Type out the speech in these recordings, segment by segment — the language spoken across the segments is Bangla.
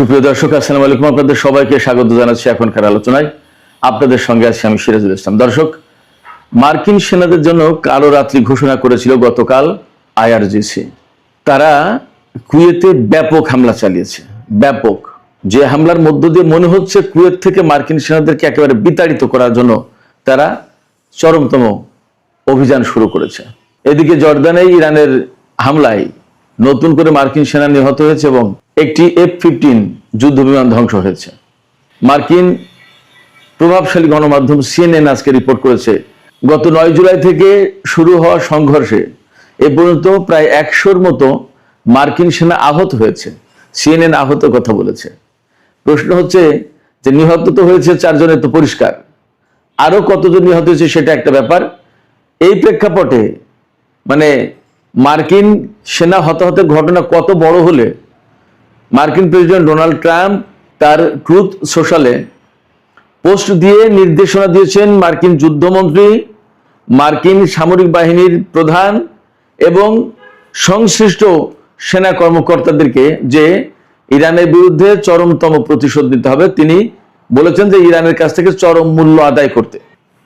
সুপ্রিয় দর্শক, আসসালামু আলাইকুম। আপনাদের সবাইকে স্বাগত জানাচ্ছি এখনকার আলোচনায়। আপনাদের সঙ্গে আছি আমি সিরাজুল ইসলাম। দর্শক, মার্কিন সেনাদের জন্য কালো রাত্রি ঘোষণা করেছিল গতকাল আইআরজিসি। তারা কুয়েতে ব্যাপক হামলা চালিয়েছে। ব্যাপক, যে হামলার মধ্য দিয়ে মনে হচ্ছে কুয়েত থেকে মার্কিন সেনাদেরকে একেবারে বিতাড়িত করার জন্য তারা চরমতম অভিযান শুরু করেছে। এদিকে জর্দানে ইরানের হামলায় নতুন করে মার্কিন সেনা নিহত হয়েছে এবং একটি F-15 যুদ্ধ বিমান ধ্বংস হয়েছে। মার্কিন প্রভাবশালী গণমাধ্যম CNN আজকে রিপোর্ট করেছে, গত 9 জুলাই থেকে শুরু হওয়া সংঘর্ষে এ পর্যন্ত প্রায় 100-র মতো মার্কিন সেনা আহত হয়েছে। CNN আহত কথা বলেছে। প্রশ্ন হচ্ছে যে নিহত তো হয়েছে 4 জনের, তো পরিষ্কার, আরো কতজন নিহত হয়েছে সেটা একটা ব্যাপার। এই প্রেক্ষাপটে মানে মার্কিন সেনা হতাহতের ঘটনা কত বড় হলে মার্কিন প্রেসিডেন্ট ডোনাল্ড ট্রাম্প তার ট্রুথ সোশ্যালে পোস্ট দিয়ে নির্দেশনা দিয়েছেন মার্কিন যুদ্ধমন্ত্রী, মার্কিন সামরিক বাহিনীর প্রধান এবং সংশ্লিষ্ট সেনা কর্মকর্তাদেরকে যে ইরানের বিরুদ্ধে চরমতম প্রতিশোধ নিতে হবে। তিনি বলেছেন যে ইরানের কাছ থেকে চরম মূল্য আদায় করতে।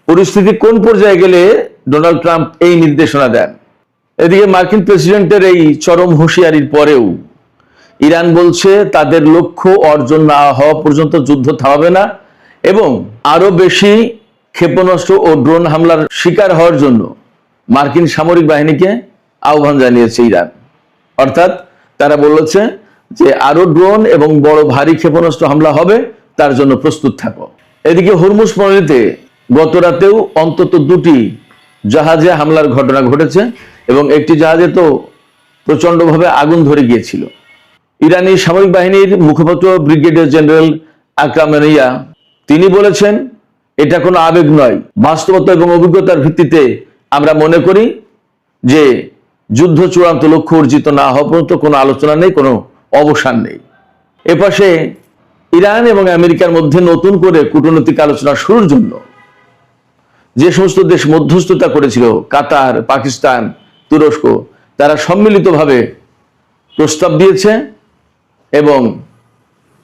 পরিস্থিতি কোন পর্যায়ে গেলে ডোনাল্ড ট্রাম্প এই নির্দেশনা দেন? এদিকে মার্কিন প্রেসিডেন্টের এই চরম হুঁশিয়ারির পরেও ইরান বলছে তাদের লক্ষ্য অর্জন না হওয়া পর্যন্ত যুদ্ধ থামাবে না এবং আরো বেশি ক্ষেপণাস্ত্র ও ড্রোন হামলার শিকার হওয়ার জন্য মার্কিন সামরিক বাহিনীকে আহ্বান জানিয়েছে ইরান। অর্থাৎ তারা বলেছে যে আরো ড্রোন এবং বড় ভারী ক্ষেপণাস্ত্র হামলা হবে, তার জন্য প্রস্তুত থাকো। এদিকে হরমুজ প্রণালীতে গত রাতেও অন্তত 2টি জাহাজে হামলার ঘটনা ঘটেছে এবং একটি জাহাজে তো প্রচন্ডভাবে আগুন ধরে গিয়েছিল। ইরানি সামরিক বাহিনীর মুখপাত্র ব্রিগেডিয়ার জেনারেল আকরাম আনিয়া তিনি বলেছেন, এটা কোনো আবেগ নয়, বাস্তবতা এবং অভিজ্ঞতার ভিত্তিতে আমরা মনে করি যে যুদ্ধ চূড়ান্ত লক্ষ্য অর্জিত না হওয়া পর্যন্ত কোনো আলোচনা নেই, কোনো অবসান নেই। এপাশে ইরান এবং আমেরিকার মধ্যে নতুন করে কূটনৈতিক আলোচনা শুরুর জন্য যে সমস্ত দেশ মধ্যস্থতা করেছিল, কাতার, পাকিস্তান, তুরস্ক, তারা সম্মিলিতভাবে প্রস্তাব দিয়েছে এবং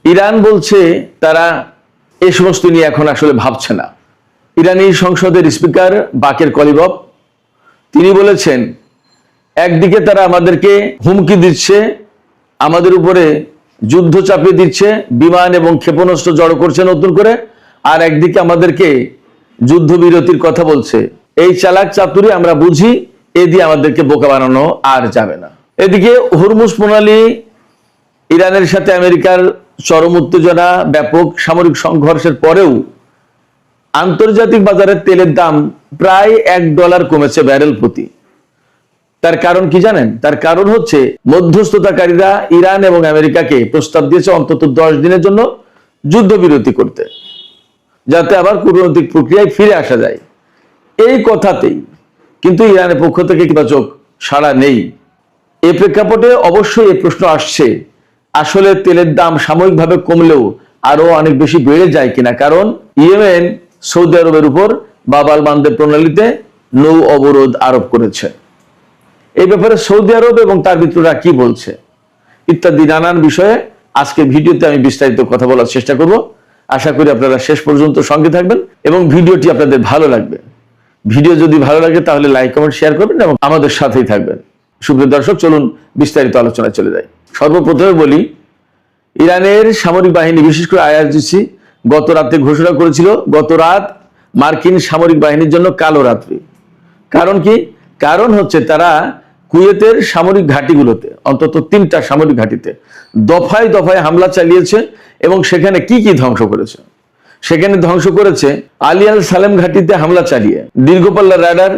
ইরান বলছে তারা এই সমস্ত নিয়ে এখন আসলে ভাবছে না। ইরানি সংসদের স্পিকার বাকের কলিবফ তিনি বলেছেন, একদিকে তারা আমাদেরকে হুমকি দিচ্ছে, আমাদের উপরে যুদ্ধ চাপিয়ে দিচ্ছে, বিমান এবং ক্ষেপণাস্ত্র জড়ো করছে নতুন করে, আর একদিকে আমাদেরকে যুদ্ধবিরতির কথা বলছে। এই চালাক চাতুরি আমরা বুঝি, এ দিয়ে আমাদেরকে বোকা বানানো আর যাবে না। এদিকে হরমুজ প্রণালী, ইরানের সাথে আমেরিকার চরম উত্তেজনা, ব্যাপক সামরিক সংঘর্ষের পরেও আন্তর্জাতিক বাজারে তেলের দাম প্রায় $1 কমেছে ব্যারেল প্রতি। তার কারণ কি জানেন? তার কারণ হচ্ছে মধ্যস্থতাকারীরা ইরান এবং আমেরিকাকে প্রস্তাব দিয়েছে অন্তত 10 দিনের জন্য যুদ্ধবিরতি করতে, যাতে আবার কূটনৈতিক প্রক্রিয়ায় ফিরে আসা যায়। এই কথাতেই কিন্তু ইরানের পক্ষ থেকে ইতিবাচক সাড়া নেই। এই প্রেক্ষাপটে অবশ্যই এই প্রশ্ন আসছে, আসলে তেলের দাম সাময়িকভাবে কমলেও আরো অনেক বেশি বেড়ে যায় কিনা। কারণ ইয়েমেন সৌদি আরবের উপর বাব আল মানদেব প্রণালীতে নৌ অবরোধ আরোপ করেছে। এই ব্যাপারে সৌদি আরব এবং তার মিত্ররা কি বলছে ইত্যাদি নানান বিষয়ে আজকে ভিডিওতে আমি বিস্তারিত কথা বলার চেষ্টা করব। আশা করি আপনারা শেষ পর্যন্ত সঙ্গে থাকবেন এবং ভিডিওটি আপনাদের ভালো লাগবে। ভিডিও যদি ভালো লাগে তাহলে লাইক, কমেন্ট, শেয়ার করবেন এবং আমাদের সাথেই থাকবেন। সুপ্রিয় দর্শক, চলুন বিস্তারিত আলোচনায় চলে যাই। সর্বপ্রথমে বলি, ইরানের সামরিক বাহিনী বিশেষ করে আইআরজিসি গত রাতে ঘোষণা করেছিল গত রাত মার্কিন সামরিক বাহিনীর জন্য কালো রাত্রি। কারণ কি? কারণ হচ্ছে তারা কুয়েতের সামরিক ঘাঁটিগুলোতে, অন্তত 3টা সামরিক ঘাঁটিতে দফায় দফায় হামলা চালিয়েছে এবং সেখানে কি কি ধ্বংস করেছে। সেখানে ধ্বংস করেছে আলী আল সালেম ঘাঁটিতে হামলা চালিয়ে দীর্ঘপাল্লা রাডার,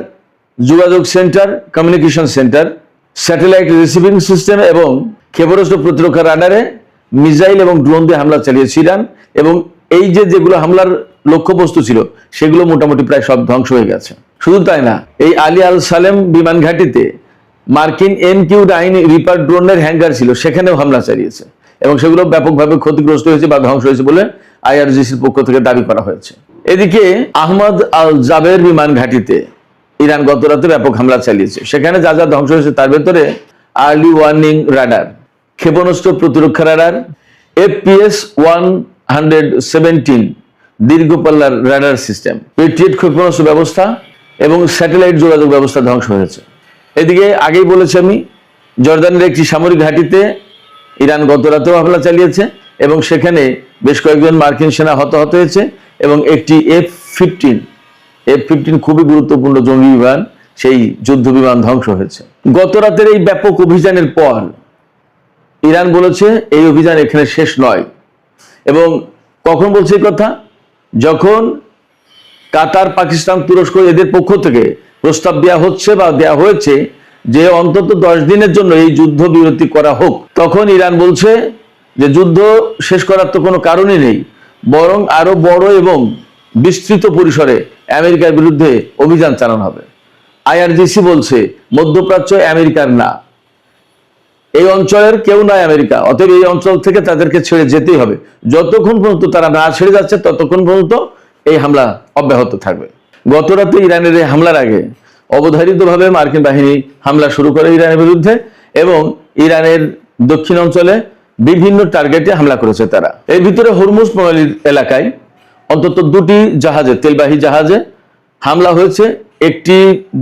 যোগাযোগ centre, communication centre, satellite receiving system এবং ক্ষেপণাস্ত্র প্রতিরক্ষা রাডারে মিসাইল এবং ড্রোন দিয়ে হামলা চালিয়েছে ইরান। এবং এই যেগুলো হামলার লক্ষ্যবস্তু ছিল সেগুলো মোটামুটি প্রায় সব ধ্বংস হয়ে গেছে। শুধু তাই না, এই আলী আল সালেম বিমান ঘাঁটিতে মার্কিন MQ-9 রিপার ড্রোনের হ্যাঙ্গার ছিল, সেখানেও হামলা চালিয়েছে এবং সেগুলো ব্যাপকভাবে ক্ষতিগ্রস্ত হয়েছে বা ধ্বংস হয়েছে বলে আইআরজিসির পক্ষ থেকে দাবি করা হয়েছে। এদিকে আহমদ আল জাবের বিমান ঘাঁটিতে ইরান গত রাতে ব্যাপক হামলা চালিয়েছে। সেখানে যা যা ধ্বংস হয়েছে তার ভেতরে আর্লি ওয়ার্নিং রাডার, ক্ষেপণাস্ত্র প্রতিরক্ষা রাডার, FPS-117 দীর্ঘপাল্লার রাডার সিস্টেম, পেট্রিয়ট ক্ষেপণাস্ত্র ব্যবস্থা এবং স্যাটেলাইট যোগাযোগ ব্যবস্থা ধ্বংস হয়েছে। এদিকে আগেই বলেছি আমি, জর্দানের একটি সামরিক ঘাঁটিতে ইরান গত রাতেও হামলা চালিয়েছে এবং সেখানে বেশ কয়েকজন মার্কিন সেনা হতাহত হয়েছে এবং একটি F-15 খুবই গুরুত্বপূর্ণ জঙ্গি বিমান, সেই যুদ্ধ বিমান ধ্বংস হয়েছে। গত রাতের এই ব্যাপক অভিযানের পর ইরান বলেছে এই অভিযান এখানে শেষ নয়। এবং কখন বলছে এই কথা? যখন কাতার, পাকিস্তান, তুরস্ক এদের পক্ষ থেকে প্রস্তাব দেওয়া হচ্ছে বা দেওয়া হয়েছে যে অন্তত 10 দিনের জন্য এই যুদ্ধ বিরতি করা হোক, তখন ইরান বলছে যে যুদ্ধ শেষ করার তো কোনো কারণই নেই, বরং আরো বড় এবং বিস্তৃত পরিসরে আমেরিকার বিরুদ্ধে অভিযান চালানো হবে। IRGC বলছে মধ্যপ্রাচ্য আমেরিকার না, এই অঞ্চলের কেউ নয় আমেরিকা, অতএব এই অঞ্চল থেকে তাদেরকে ছেড়ে যেতেই হবে। যতক্ষণ পর্যন্ত তারা না ছেড়ে যাচ্ছে ততক্ষণ পর্যন্ত এই হামলা অব্যাহত থাকবে। গত রাতে ইরানের এই হামলার আগে অবধারিতভাবে মার্কিন বাহিনী হামলা শুরু করে ইরানের বিরুদ্ধে এবং ইরানের দক্ষিণ অঞ্চলে বিভিন্ন টার্গেটে হামলা করেছে তারা। এর ভিতরে হরমুজ প্রণালীর এলাকায় অন্তত 2টি জাহাজে, তেলবাহী জাহাজে হামলা হয়েছে। একটি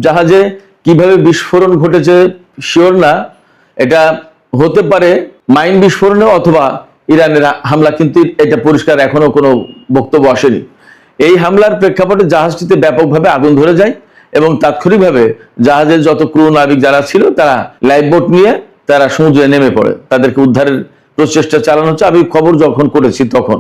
জাহাজে কিভাবে বিস্ফোরণ ঘটেছে শিওর না, এটা হতে পারে মাইন বিস্ফোরণে অথবা ইরানের হামলা, কিন্তু এটা পরিষ্কার এখনো কোনো বক্তব্য আসেনি। এই হামলার প্রেক্ষাপটে জাহাজটিতে ব্যাপকভাবে আগুন ধরে যায় এবং তাৎক্ষণিকভাবে জাহাজের যত ক্রু নাবিক যারা ছিল তারা লাইফ বোট নিয়ে তারা সমুদ্রে নেমে পড়ে, তাদেরকে উদ্ধারের প্রচেষ্টা চালানো হচ্ছে। আমি খবর যখন করেছি তখন,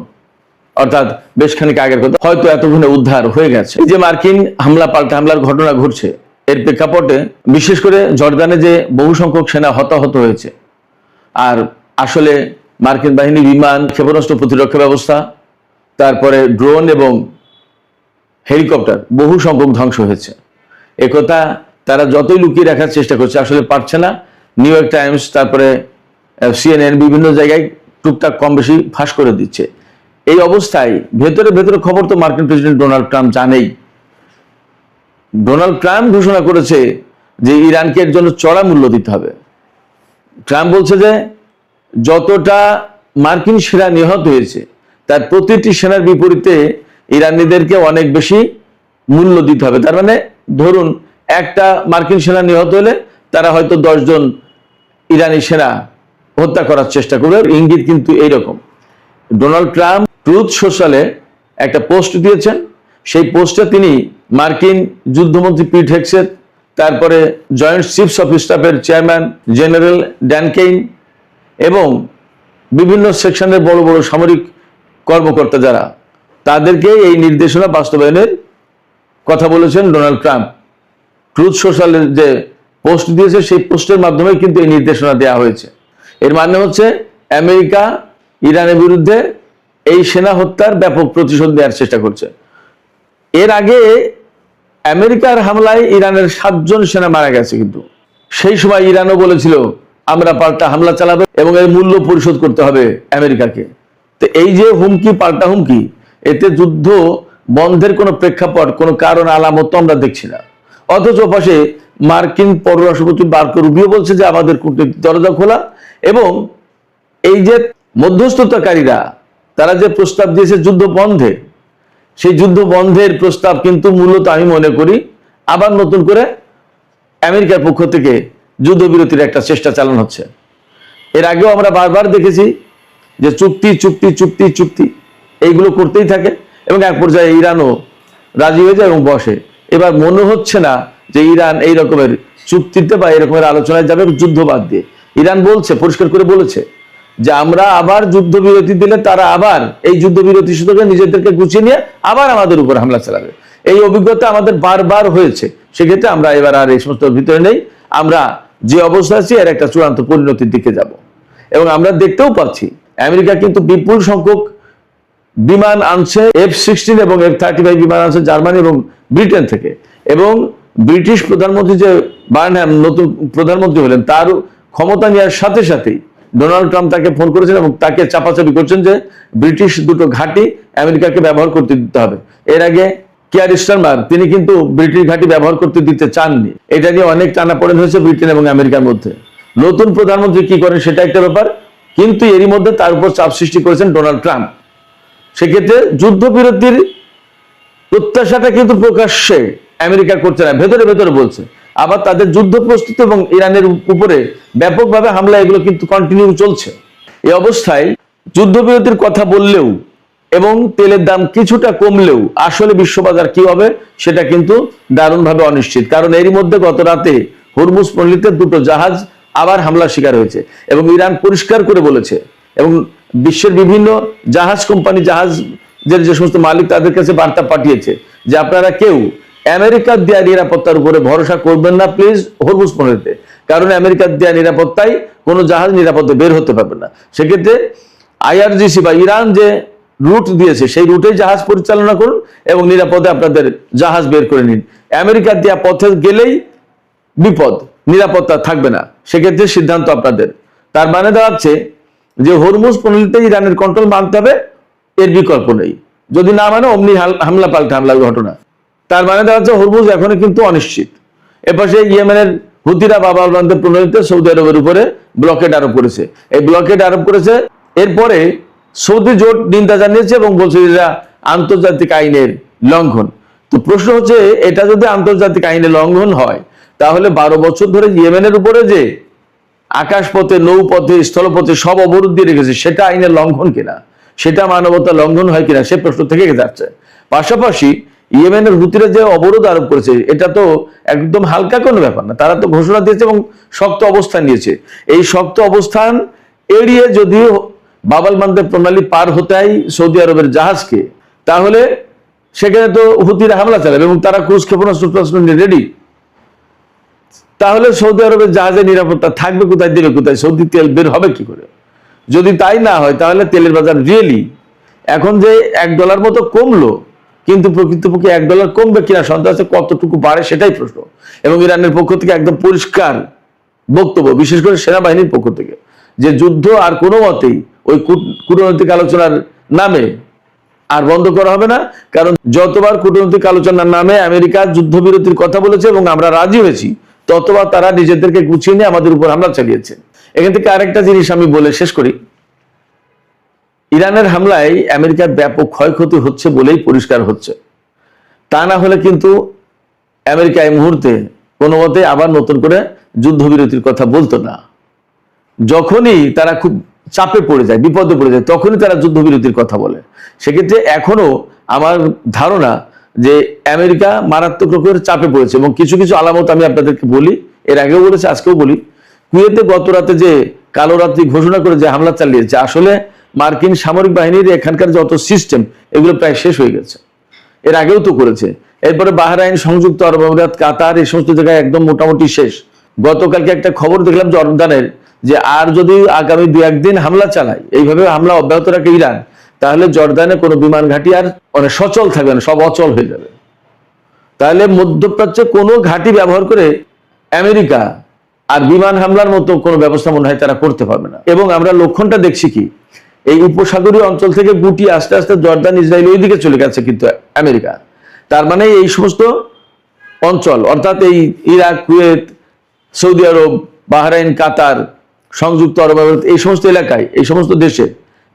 অর্থাৎ বেশ খানিক আগের কথা, হয়তো এতক্ষণে উদ্ধার হয়ে গেছে। এই যে মার্কিন হামলা পাল্টা হামলার ঘটনা ঘটছে, এর প্রেক্ষাপটে বিশেষ করে জর্দানে যে বহু সংখ্যক সেনা হতাহত হয়েছে, আর আসলে মার্কিন বাহিনী বিমান, ক্ষেপণাস্ত্র প্রতিরক্ষা ব্যবস্থা, তারপরে ড্রোন এবং হেলিকপ্টার বহু সংখ্যক ধ্বংস হয়েছে। একথা তারা যতই লুকিয়ে রাখার চেষ্টা করছে আসলে পারছে না। নিউ ইয়র্ক টাইমস, তারপরে CNN বিভিন্ন জায়গায় টুকটাক কম বেশি ফাঁস করে দিচ্ছে। এই অবস্থায় ভেতরে ভেতরে খবর তো মার্কিন প্রেসিডেন্ট ডোনাল্ড ট্রাম্প জানেই। ডোনাল্ড ট্রাম্প ঘোষণা করেছে যে ইরানকে এর জন্য চড়া মূল্য দিতে হবে। ট্রাম্প বলছে যে যতটা মার্কিন সেনা নিহত হয়েছে তার প্রতিটি সেনার বিপরীতে ইরানিদেরকে অনেক বেশি মূল্য দিতে হবে। তার মানে ধরুন একটা মার্কিন সেনা নিহত হলে তারা হয়তো 10 জন ইরানি সেনা হত্যা করার চেষ্টা করবে। ইঙ্গিত কিন্তু এইরকম। ডোনাল্ড ট্রাম্প ট্রুথ সোশ্যালে একটা পোস্ট দিয়েছেন। সেই পোস্টে তিনি মার্কিন যুদ্ধমন্ত্রী পিট হেগসেট, তারপরে জয়েন্ট চিফস অফ স্টাফের চেয়ারম্যান জেনারেল ড্যান কেইন এবং বিভিন্ন সেকশনের বড় বড় সামরিক কর্মকর্তা যারা, তাদেরকে এই নির্দেশনা বাস্তবায়নের কথা বলেছেন ডোনাল্ড ট্রাম্প। ট্রুথ সোশ্যালের যে পোস্ট দিয়েছে সেই পোস্টের মাধ্যমে কিন্তু এই নির্দেশনা দেওয়া হয়েছে। এর মানে হচ্ছে আমেরিকা ইরানের বিরুদ্ধে এই সেনা হত্যার ব্যাপক প্রতিশোধ দেওয়ার চেষ্টা করছে। এর আগে আমেরিকার হামলায় ইরানের 7 জন সেনা মারা গেছে, কিন্তু সেই সময় ইরানও বলেছিল আমরা পাল্টা হামলা চালাবো এবং এর মূল্য পরিশোধ করতে হবে আমেরিকাকে। তো এই যে হুমকি, পাল্টা হুমকি, এতে যুদ্ধ বন্ধের কোনো প্রেক্ষাপট, কোনো কারণ আলামত তো আমরা দেখছি না। অথচ পাশে মার্কিন পররাষ্ট্রমন্ত্রী মার্কো রুবিও বলছে যে আমাদের কূটনৈতিক দরজা খোলা, এবং এই যে মধ্যস্থতাকারীরা তারা যে প্রস্তাব দিয়েছে যুদ্ধ বন্ধে, সেই যুদ্ধ বন্ধের প্রস্তাব কিন্তু মূলত আমি মনে করি আবার নতুন করে আমেরিকার পক্ষ থেকে যুদ্ধবিরতির একটা চেষ্টা চালানো হচ্ছে। এর আগেও আমরা বারবার দেখেছি যে চুক্তি চুক্তি চুক্তি চুক্তি এইগুলো করতেই থাকে এবং এক পর্যায়ে ইরানও রাজি হয়ে যায় এবং বসে। এবার মনে হচ্ছে না যে ইরান এই রকমের চুক্তিতে বা এরকমের আলোচনায় যাবে যুদ্ধ বাদ দিয়ে। ইরান বলছে, পরিষ্কার করে বলেছে যে আমরা আবার যুদ্ধবিরতি দিলে তারা আবার এই যুদ্ধবিরতি সুযোগে নিজেদেরকে গুছিয়ে নিয়ে আবার আমাদের উপর হামলা চালাবে। এই অভিজ্ঞতা আমাদের বারবার হয়েছে। সেক্ষেত্রে আমরা এবার আর এই সমস্ত ভিতরে নেই। আমরা যে অবস্থা আছি এর একটা চূড়ান্ত পরিণতির দিকে যাব এবং আমরা দেখতেও পাচ্ছি আমেরিকা কিন্তু বিপুল সংখ্যক বিমান আনছে, F-16 এবং F-35 বিমান আনছে জার্মানি এবং ব্রিটেন থেকে। এবং ব্রিটিশ প্রধানমন্ত্রী যে বার্নহ্যাম নতুন প্রধানমন্ত্রী হলেন, তার ক্ষমতা নেওয়ার সাথে সাথেই ডোনাল্ড ট্রাম্প তাকে ফোন করেছেন এবং তাকে চাপাচাপি করছেন যে ব্রিটিশ দুটো ঘাঁটি আমেরিকাকে ব্যবহার করতে দিতে হবে। এর আগে কিয়ার স্টারমার তিনি কিন্তু ব্রিটিশ ঘাঁটি ব্যবহার করতে দিতে চাননি। এটা নিয়ে অনেক টানাপোড়েন হয়েছে ব্রিটেন এবং আমেরিকার মধ্যে। নতুন প্রধানমন্ত্রী কি করেন সেটা একটা ব্যাপার, কিন্তু এরই মধ্যে তার উপর চাপ সৃষ্টি করেছেন ডোনাল্ড ট্রাম্প। সেক্ষেত্রে যুদ্ধবিরতির প্রত্যাশাটা কিন্তু প্রকাশ্যে আমেরিকা করছে না, ভেতরে ভেতরে বলছে। আবার তাদের যুদ্ধ প্রস্তুতি এবং ইরানের উপরে ব্যাপকভাবে হামলা এগুলো কিন্তু কন্টিনিউ চলছে। এই অবস্থায় যুদ্ধবিরতির কথা বললেও এবং তেলের দাম কিছুটা কমলেও আসলে বিশ্ববাজার কি হবে সেটা কিন্তু দারুণভাবে অনিশ্চিত। কারণ এরই মধ্যে গত রাতে হরমুজ পল্লীতে দুটো জাহাজ আবার হামলার শিকার হয়েছে এবং ইরান পরিষ্কার করে বলেছে এবং বিশ্বের বিভিন্ন জাহাজ কোম্পানি, জাহাজের যে সমস্ত মালিক তাদের কাছে বার্তা পাঠিয়েছে যে আপনারা কেউ আমেরিকার দেয়া নিরাপত্তার উপরে ভরসা করবেন না প্লিজ হরমুজ পল্লীতে, কারণ আমেরিকার দেয়া নিরাপত্তায় কোনো জাহাজ নিরাপদে বের হতে পারবে না। সেক্ষেত্রে আইআরজিসি বা ইরান যে রুট দিয়েছে সেই রুটেই জাহাজ পরিচালনা করুন এবং নিরাপদে আপনাদের জাহাজ বের করে নিন। আমেরিকার দেয়া পথে গেলেই বিপদ, নিরাপত্তা থাকবে না, সেক্ষেত্রে সিদ্ধান্ত আপনাদের। তার মানে দাঁড়াচ্ছে যে হরমুজ পল্লীতে ইরানের কন্ট্রোল মানতে হবে, এর বিকল্প নেই। যদি না মানে অমনি হামলা পাল্টা হামলার ঘটনা। তার মানে দাঁড়াচ্ছে হরমুজ এখনো কিন্তু অনিশ্চিত। এপাশে ইয়েমেনের হুতিরা বাব আল মানদেব প্রণোদিত সৌদি আরবের উপরে ব্লকেড আরোপ করেছে। এই ব্লকেড আরোপ করেছে, এরপরে সৌদি জোট নিন্দা জানিয়েছে এবং বলছে এটা আন্তর্জাতিক আইনের লঙ্ঘন। তো প্রশ্ন হচ্ছে, এটা যদি আন্তর্জাতিক আইনের লঙ্ঘন হয় তাহলে 12 বছর ধরে ইয়েমেনের উপরে যে আকাশপথে, নৌপথে, স্থলপথে সব অবরোধ দিয়ে রেখেছে সেটা আইনের লঙ্ঘন কিনা, সেটা মানবতা লঙ্ঘন হয় কিনা সে প্রশ্ন থেকে যাচ্ছে। পাশাপাশি ইয়েমেনের হুতিরা যে অবরোধ আরোপ করেছে এটা তো একদম হালকা কোনো ব্যাপার না। তারা তো ঘোষণা দিয়েছে এবং শক্ত অবস্থান নিয়েছে। এই শক্ত অবস্থান এড়িয়ে যদি বাব আল মানদেব প্রণালী পার হতে হয় সৌদি আরবের জাহাজকে, তাহলে সেখানে তো হুতিরা হামলা চালাবে এবং তারা ক্রুজ ক্ষেপণাস্ত্র নিয়ে রেডি। তাহলে সৌদি আরবের জাহাজের নিরাপত্তা থাকবে কোথায়, দেবে কোথায়, সৌদি তেল বের হবে কি করে? যদি তাই না হয় তাহলে তেলের বাজার রিয়েলি এখন যে $1 মতো কমলো, কিন্তু প্রকৃতপক্ষে $1 কমবে কিনা সন্দেহ আছে, কতটুকু বাড়ে সেটাই প্রশ্ন। এবং ইরানের পক্ষ থেকে একদম পরিষ্কার বক্তব্য, বিশেষ করে সেনাবাহিনীর পক্ষ থেকে, যে যুদ্ধ আর কোনো মতেই ওই কূটনৈতিক আলোচনার নামে আর বন্ধ করা হবে না। কারণ যতবার কূটনৈতিক আলোচনার নামে আমেরিকা যুদ্ধবিরতির কথা বলেছে এবং আমরা রাজি হয়েছি, ততবার তারা নিজেদেরকে গুছিয়ে নিয়ে আমাদের উপর হামলা চালিয়েছে। এখান থেকে আরেকটা জিনিস আমি বলে শেষ করি, ইরানের হামলায় আমেরিকার ব্যাপক ক্ষয়ক্ষতি হচ্ছে বলেই পরিষ্কার হচ্ছে। তা না হলে কিন্তু আমেরিকা এই মুহূর্তে কোনো মতে আবার নতুন করে যুদ্ধবিরতির কথা বলতো না। যখনই তারা খুব চাপে পড়ে যায়, বিপদে পড়ে যায়, তখনই তারা যুদ্ধবিরতির কথা বলে। সেক্ষেত্রে এখনো আমার ধারণা যে আমেরিকা মারাত্মক রকমের চাপে পড়েছে এবং কিছু কিছু আলামত আমি আপনাদেরকে বলি, এর আগেও বলেছি আজকেও বলি। কুয়েতে গত রাতে যে কালো রাত্রি ঘোষণা করে যে হামলা চালিয়েছে, আসলে মার্কিন সামরিক বাহিনীর এখানকার যত সিস্টেম এগুলো প্রায় শেষ হয়ে গেছে, এর আগেও তো করেছে। এরপরে বাহরাইন, সংযুক্ত আরব আমিরাত, কাতার, এই সমস্ত জায়গায় একদম মোটামুটি শেষ। গতকালকে একটা খবর দেখলাম জর্দানের, যে আর যদি আগামী 2-1 দিন হামলা চালায়, এইভাবে হামলা অব্যাহত রাখে ইরান, তাহলে জর্দানে কোনো বিমান ঘাঁটি আর সচল থাকবে না, সব অচল হয়ে যাবে। তাহলে মধ্যপ্রাচ্যে কোনো ঘাঁটি ব্যবহার করে আমেরিকা আর বিমান হামলার মতো কোনো ব্যবস্থা মনে হয় তারা করতে পারবে না। এবং আমরা লক্ষণটা দেখছি কি, এই উপসাগরীয় অঞ্চল থেকে গুটি আস্তে আস্তে জর্দান, ইসরায়েল ওই দিকে চলে গেছে কিন্তু আমেরিকা। তার মানে এই সমস্ত অঞ্চল অর্থাৎ এই ইরাক, কুয়েত, সৌদি আরব, বাহরাইন, কাতার, সংযুক্ত আরব আমিরাত, এই সমস্ত এলাকায়, এই সমস্ত দেশে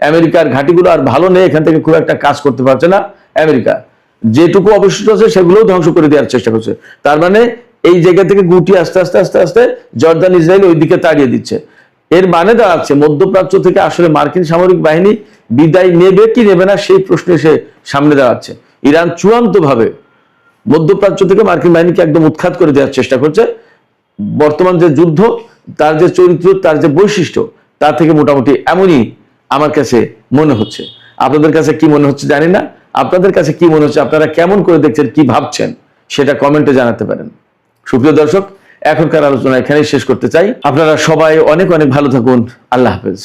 আমেরিকার ঘাঁটিগুলো আর ভালো নেই, এখান থেকে খুব একটা কাজ করতে পারছে না আমেরিকা। যেটুকু অবশিষ্ট আছে সেগুলোও ধ্বংস করে দেওয়ার চেষ্টা করছে। তার মানে এই জায়গা থেকে গুটি আস্তে আস্তে আস্তে আস্তে জর্দান, ইসরায়েল ওই দিকে তাড়িয়ে দিচ্ছে। এর মানে দাঁড়াচ্ছে মধ্যপ্রাচ্য থেকে আসলে মার্কিন সামরিক বাহিনী বিদায় নেবে কি নেবে না সেই প্রশ্ন এসে সামনে দাঁড়াচ্ছে। ইরান চূড়ান্তভাবে মধ্যপ্রাচ্য থেকে মার্কিন বাহিনীকে একদম উৎখাত করে দেওয়ার চেষ্টা করছে। বর্তমান যে যুদ্ধ, তার যে চরিত্র, তার যে বৈশিষ্ট্য, তার থেকে মোটামুটি এমনই আমার কাছে মনে হচ্ছে। আপনাদের কাছে কি মনে হচ্ছে জানি না। আপনাদের কাছে কি মনে হচ্ছে, আপনারা কেমন করে দেখছেন, কি ভাবছেন, সেটা কমেন্টে জানাতে পারেন। সুপ্রিয় দর্শক, এখনকার আলোচনা এখানেই শেষ করতে চাই। আপনারা সবাই অনেক অনেক ভালো থাকুন। আল্লাহ হাফেজ।